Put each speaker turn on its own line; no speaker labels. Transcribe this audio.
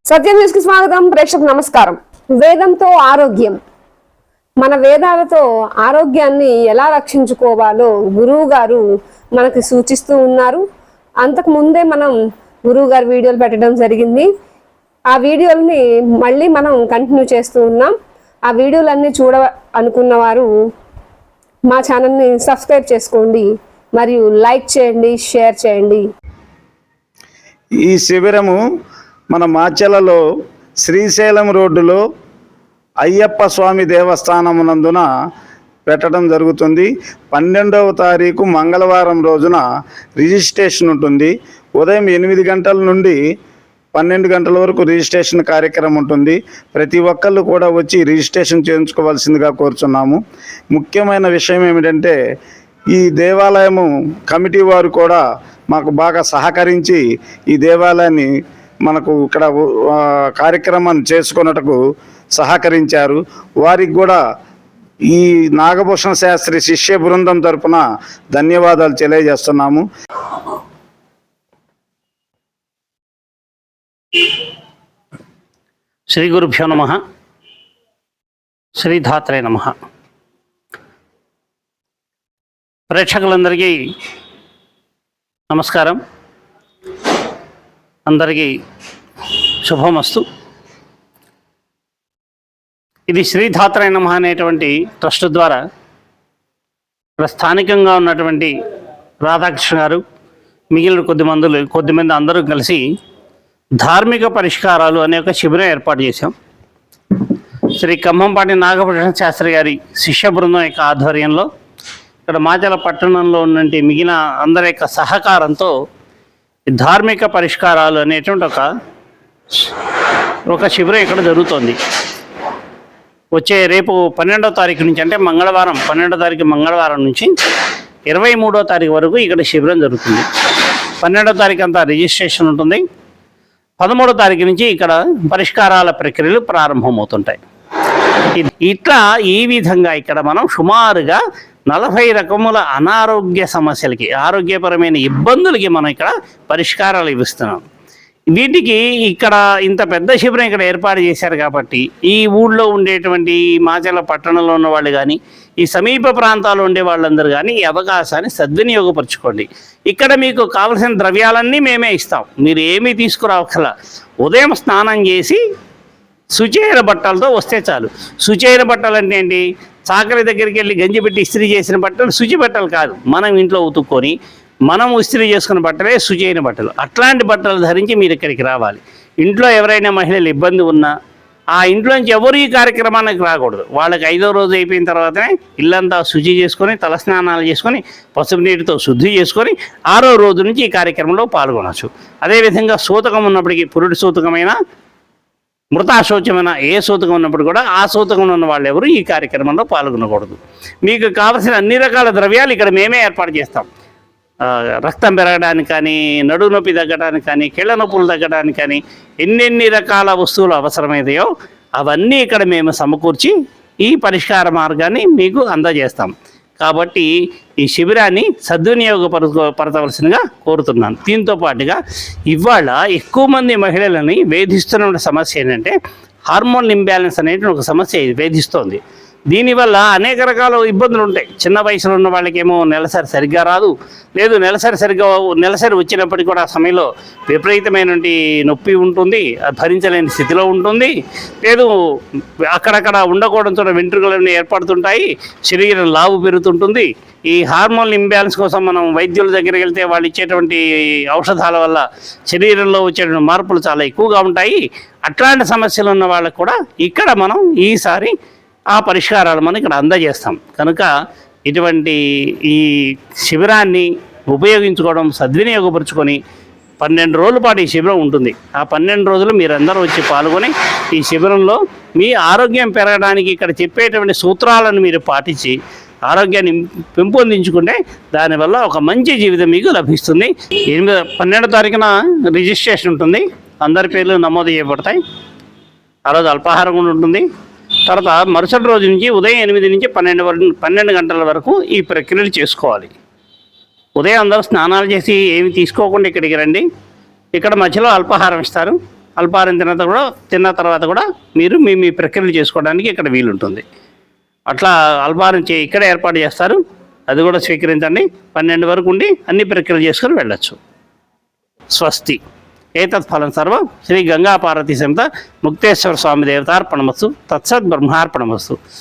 సత్యం news కి స్వాగతం. ప్రేక్షకులకు నమస్కారం. వేదంతో ఆరోగ్యం, మన వేదాలతో ఆరోగ్యాన్ని ఎలా రక్షించుకోవాలో గురువు గారు మనకి సూచిస్తూ ఉన్నారు. అంతకు ముందే మనం గురువు గారు వీడియోలు పెట్టడం జరిగింది. ఆ వీడియోలని మళ్ళీ మనం కంటిన్యూ చేస్తూ ఉన్నాం. ఆ వీడియోలన్నీ అనుకున్న వారు మా ఛానల్ని సబ్స్క్రైబ్ చేసుకోండి, మరియు లైక్ చేయండి, షేర్ చేయండి.
ఈ శిబిరము మన మాచెలలో శ్రీశైలం రోడ్డులో అయ్యప్ప స్వామి దేవస్థానం నందున పెట్టడం జరుగుతుంది. 12వ తారీఖు మంగళవారం రోజున రిజిస్ట్రేషన్ ఉంటుంది. ఉదయం 8 గంటల నుండి 12 గంటల వరకు రిజిస్ట్రేషన్ కార్యక్రమం ఉంటుంది. ప్రతి ఒక్కళ్ళు కూడా వచ్చి రిజిస్ట్రేషన్ చేయించుకోవాల్సిందిగా కోరుచున్నాము. ముఖ్యమైన విషయం ఏమిటంటే, ఈ దేవాలయము కమిటీ వారు కూడా మాకు బాగా సహకరించి ఈ దేవాలయాన్ని మనకు ఇక్కడ కార్యక్రమాన్ని చేసుకున్నట్టుకు సహకరించారు. వారికి కూడా ఈ నాగభూషణ శాస్త్రి శిష్య బృందం తరపున ధన్యవాదాలు తెలియజేస్తున్నాము.
శ్రీ గురుభ్యో నమః. శ్రీధాత్రే నమః. ప్రేక్షకులందరికీ నమస్కారం. అందరికీ శుభమస్తు. ఇది శ్రీధాత్రే నమః అనేటువంటి ట్రస్ట్ ద్వారా ఇక్కడ స్థానికంగా ఉన్నటువంటి రాధాకృష్ణ గారు, మిగిలిన కొద్దిమంది అందరూ కలిసి ధార్మిక పరిష్కారాలు అనే ఒక శిబిరం ఏర్పాటు చేశాం. శ్రీ ఖమ్మంపాటి నాగభూషణ శాస్త్రి గారి శిష్య బృందం యొక్క ఆధ్వర్యంలో ఇక్కడ మాచల పట్టణంలో ఉన్నటువంటి మిగిలిన అందరి యొక్క సహకారంతో ధార్మిక పరిష్కారాలు అనేటువంటి ఒక శిబిరం ఇక్కడ జరుగుతోంది. వచ్చే రేపు 12వ తారీఖు నుంచి, అంటే మంగళవారం 12వ తారీఖు మంగళవారం నుంచి 23వ తారీఖు వరకు ఇక్కడ శిబిరం జరుగుతుంది. 12వ తారీఖు అంతా రిజిస్ట్రేషన్ ఉంటుంది. 13వ తారీఖు నుంచి ఇక్కడ పరిష్కారాల ప్రక్రియలు ప్రారంభమవుతుంటాయి. ఇట్లా ఈ విధంగా ఇక్కడ మనం సుమారుగా 40 రకముల అనారోగ్య సమస్యలకి, ఆరోగ్యపరమైన ఇబ్బందులకి మనం ఇక్కడ పరిష్కారాలు ఇస్తున్నాం. వీటికి ఇక్కడ ఇంత పెద్ద శిబిరం ఇక్కడ ఏర్పాటు చేశారు కాబట్టి ఈ ఊళ్ళో ఉండేటువంటి మాచల పట్టణంలో ఉన్న వాళ్ళు కానీ, ఈ సమీప ప్రాంతాల్లో ఉండే వాళ్ళందరూ కానీ ఈ అవకాశాన్ని సద్వినియోగపరచుకోండి. ఇక్కడ మీకు కావలసిన ద్రవ్యాలన్నీ మేమే ఇస్తాం. మీరు ఏమీ తీసుకురావక్కర్లా. ఉదయం స్నానం చేసి శుచైన బట్టలతో వస్తే చాలు. శుచైన బట్టలు అంటే ఏంటి? చాకలి దగ్గరికి వెళ్ళి గంజి పెట్టి ఇస్త్రీ చేసిన బట్టలు శుచి బట్టలు కాదు. మనం ఇంట్లో ఉతుక్కొని మనం ఇస్త్రీ చేసుకున్న బట్టలే శుచైన బట్టలు. అట్లాంటి బట్టలు ధరించి మీరు ఇక్కడికి రావాలి. ఇంట్లో ఎవరైనా మహిళలు ఇబ్బంది ఉన్నా ఆ ఇంట్లోంచి ఎవరు ఈ కార్యక్రమానికి రాకూడదు. వాళ్ళకి 5వ రోజు అయిపోయిన తర్వాతనే ఇల్లంతా శుచి చేసుకొని, తలస్నానాలు చేసుకొని, పసుపు నీటితో శుద్ధి చేసుకొని 6వ రోజు నుంచి ఈ కార్యక్రమంలో పాల్గొనవచ్చు. అదేవిధంగా సూతకం ఉన్నప్పటికీ, పురుడి సూతకమైన మృతాశోచమైన ఏ సూతకం ఉన్నప్పుడు కూడా ఆ సూతకంలో ఉన్న వాళ్ళు ఎవరు ఈ కార్యక్రమంలో పాల్గొనకూడదు. మీకు కావలసిన అన్ని రకాల ద్రవ్యాలు ఇక్కడ మేమే ఏర్పాటు చేస్తాం. రక్తం పెరగడానికి కానీ, నడుము నొప్పి తగ్గడానికి కానీ, కీళ్ళ నొప్పులు తగ్గడానికి కానీ ఎన్నెన్ని రకాల వస్తువులు అవసరమైతాయో అవన్నీ ఇక్కడ మేము సమకూర్చి ఈ పరిష్కార మార్గాన్ని మీకు అందజేస్తాం. కాబట్టి ఈ శిబిరాన్ని సద్వినియోగపరచవలసిందిగా కోరుతున్నాను. దీంతో పాటుగా ఇవాళ ఎక్కువ మంది మహిళలని వేధిస్తున్న సమస్య ఏంటంటే హార్మోన్ ఇంబ్యాలెన్స్ అనేది ఒక సమస్య వేధిస్తోంది. దీనివల్ల అనేక రకాల ఇబ్బందులు ఉంటాయి. చిన్న వయసులో ఉన్న వాళ్ళకేమో నెలసరి సరిగ్గా రాదు, లేదు నెలసరి వచ్చినప్పటికీ కూడా ఆ సమయంలో విపరీతమైన నొప్పి ఉంటుంది, భరించలేని స్థితిలో ఉంటుంది, లేదు అక్కడక్కడ ఉండకూడదు వెంట్రుకలన్నీ ఏర్పడుతుంటాయి, శరీరం లావు పెరుగుతుంటుంది. ఈ హార్మోన్ ఇంబ్యాలెన్స్ కోసం మనం వైద్యుల దగ్గరికి వెళ్తే వాళ్ళు ఇచ్చేటువంటి ఔషధాల వల్ల శరీరంలో వచ్చేటువంటి మార్పులు చాలా ఎక్కువగా ఉంటాయి. అట్లాంటి సమస్యలు ఉన్న వాళ్ళకు కూడా ఇక్కడ మనం ఈసారి ఆ పరిష్కారాలు మనం ఇక్కడ అందజేస్తాం. కనుక ఇటువంటి ఈ శిబిరాన్ని ఉపయోగించుకోవడం, సద్వినియోగపరుచుకొని 12 రోజుల పాటు ఈ శిబిరం ఉంటుంది. ఆ 12 రోజులు మీరందరూ వచ్చి పాల్గొని ఈ శిబిరంలో మీ ఆరోగ్యం పెరగడానికి ఇక్కడ చెప్పేటువంటి సూత్రాలను మీరు పాటించి ఆరోగ్యాన్ని పెంపొందించుకుంటే దానివల్ల ఒక మంచి జీవితం మీకు లభిస్తుంది. 12వ తారీఖున రిజిస్ట్రేషన్ ఉంటుంది. అందరి పేర్లు నమోదు చేయబడతాయి. ఆ రోజు అల్పాహారం కూడా ఉంటుంది. తర్వాత మరుసటి రోజు నుంచి ఉదయం 8 నుంచి 12 గంటల వరకు ఈ ప్రక్రియలు చేసుకోవాలి. ఉదయం అందరూ స్నానాలు చేసి ఏమి తీసుకోకుండా ఇక్కడికి రండి. ఇక్కడ మధ్యలో అల్పాహారం ఇస్తారు. అల్పాహారం తిన్న తర్వాత కూడా మీరు మీ ప్రక్రియలు చేసుకోవడానికి ఇక్కడ వీలుంటుంది. అట్లా అల్పాహారం ఇక్కడ ఏర్పాటు చేస్తారు, అది కూడా స్వీకరించండి. 12 వరకు ఉండి అన్ని ప్రక్రియలు చేసుకొని వెళ్ళచ్చు. స్వస్తి. ఏతత్ ఫలం సర్వం శ్రీ గంగా పార్వతీ సమేత ముక్తేశ్వర స్వామి దేవతార్పణమస్తు. తత్సత్ బ్రహ్మార్పణమస్తు.